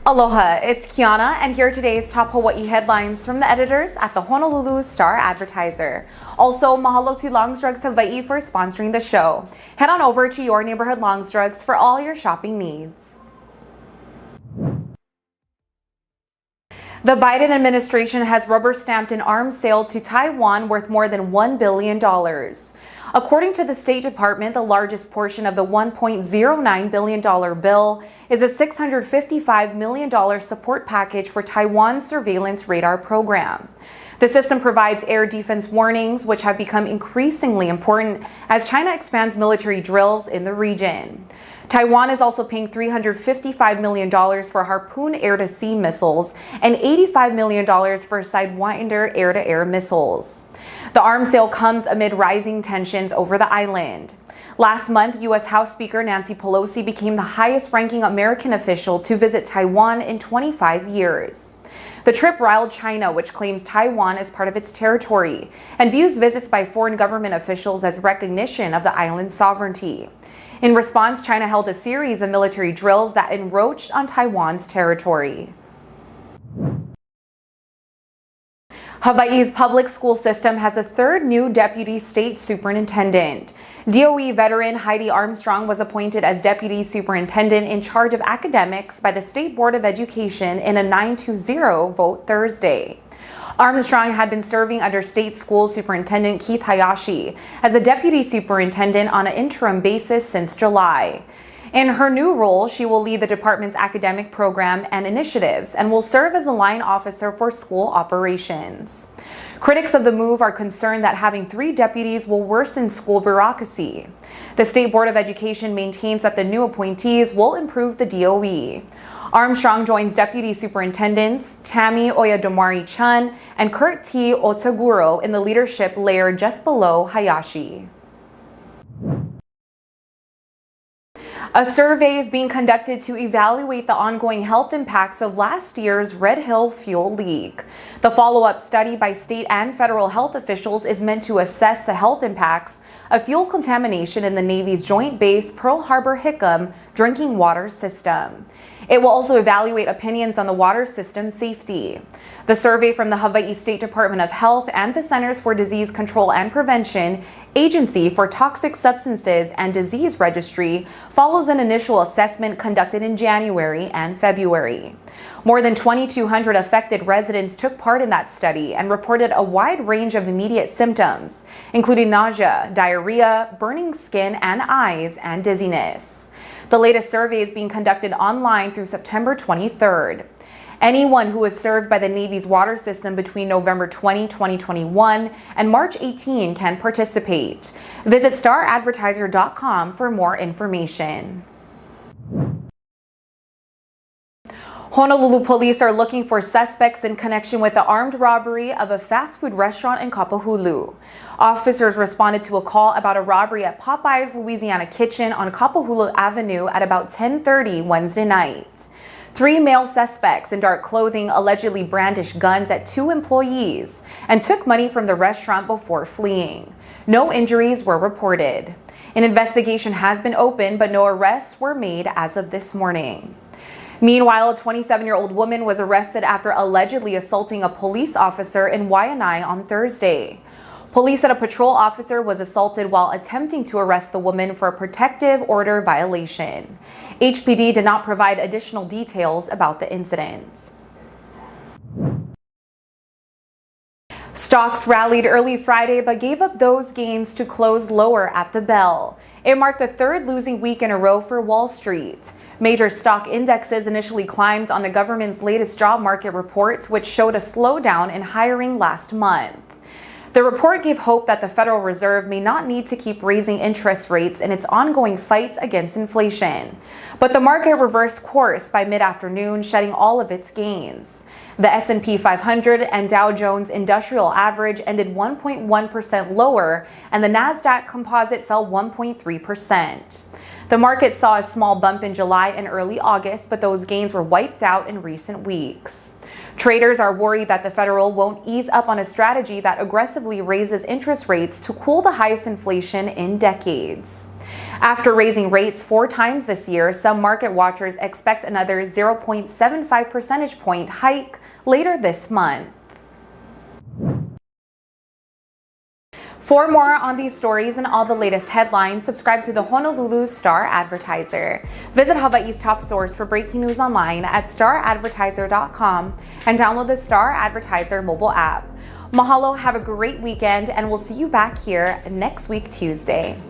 Aloha, it's Kiana, and here are today's top Hawaii headlines from the editors at the Honolulu Star-Advertiser. Also, mahalo to Longs Drugs Hawaii for sponsoring the show. Head on over to your neighborhood Longs Drugs for all your shopping needs. The Biden administration has rubber-stamped an arms sale to Taiwan worth more than $1 billion. According to the State Department, the largest portion of the $1.09 billion bill is a $655 million support package for Taiwan's surveillance radar program. The system provides air defense warnings, which have become increasingly important as China expands military drills in the region. Taiwan is also paying $355 million for Harpoon air-to-sea missiles and $85 million for Sidewinder air-to-air missiles. The arms sale comes amid rising tensions over the island. Last month, U.S. House Speaker Nancy Pelosi became the highest-ranking American official to visit Taiwan in 25 years. The trip riled China, which claims Taiwan as part of its territory and views visits by foreign government officials as recognition of the island's sovereignty. In response, China held a series of military drills that encroached on Taiwan's territory. Hawaii's public school system has a third new deputy state superintendent. DOE veteran Heidi Armstrong was appointed as deputy superintendent in charge of academics by the State Board of Education in a 9-0 vote Thursday. Armstrong had been serving under state school superintendent Keith Hayashi as a deputy superintendent on an interim basis since July. In her new role, she will lead the department's academic program and initiatives and will serve as a line officer for school operations. Critics of the move are concerned that having 3 deputies will worsen school bureaucracy. The State Board of Education maintains that the new appointees will improve the DOE. Armstrong joins Deputy Superintendents Tammy Oyadomari-Chun and Kurt T. Otaguro in the leadership layer just below Hayashi. A survey is being conducted to evaluate the ongoing health impacts of last year's Red Hill fuel leak. The follow-up study by state and federal health officials is meant to assess the health impacts of fuel contamination in the Navy's Joint Base Pearl Harbor-Hickam drinking water system. It will also evaluate opinions on the water system safety. The survey from the Hawaii State Department of Health and the Centers for Disease Control and Prevention, Agency for Toxic Substances and Disease Registry, follows an initial assessment conducted in January and February. More than 2,200 affected residents took part in that study and reported a wide range of immediate symptoms, including nausea, diarrhea, burning skin and eyes, and dizziness. The latest survey is being conducted online through September 23rd. Anyone who was served by the Navy's water system between November 20, 2021 and March 18 can participate. Visit staradvertiser.com for more information. Honolulu police are looking for suspects in connection with the armed robbery of a fast food restaurant in Kapahulu. Officers responded to a call about a robbery at Popeye's Louisiana Kitchen on Kapahulu Avenue at about 10:30 Wednesday night. 3 male suspects in dark clothing allegedly brandished guns at 2 employees and took money from the restaurant before fleeing. No injuries were reported. An investigation has been opened, but no arrests were made as of this morning. Meanwhile, a 27-year-old woman was arrested after allegedly assaulting a police officer in Waianae on Thursday. Police said a patrol officer was assaulted while attempting to arrest the woman for a protective order violation. HPD did not provide additional details about the incident. Stocks rallied early Friday but gave up those gains to close lower at the bell. It marked the 3rd losing week in a row for Wall Street. Major stock indexes initially climbed on the government's latest job market reports, which showed a slowdown in hiring last month. The report gave hope that the Federal Reserve may not need to keep raising interest rates in its ongoing fight against inflation. But the market reversed course by mid-afternoon, shedding all of its gains. The S&P 500 and Dow Jones Industrial Average ended 1.1% lower, and the Nasdaq Composite fell 1.3%. The market saw a small bump in July and early August, but those gains were wiped out in recent weeks. Traders are worried that the Federal won't ease up on a strategy that aggressively raises interest rates to cool the highest inflation in decades. After raising rates 4 times this year, some market watchers expect another 0.75 percentage point hike later this month. For more on these stories and all the latest headlines, subscribe to the Honolulu Star-Advertiser. Visit Hawaii's top source for breaking news online at staradvertiser.com and download the Star-Advertiser mobile app. Mahalo, have a great weekend, and we'll see you back here next week, Tuesday.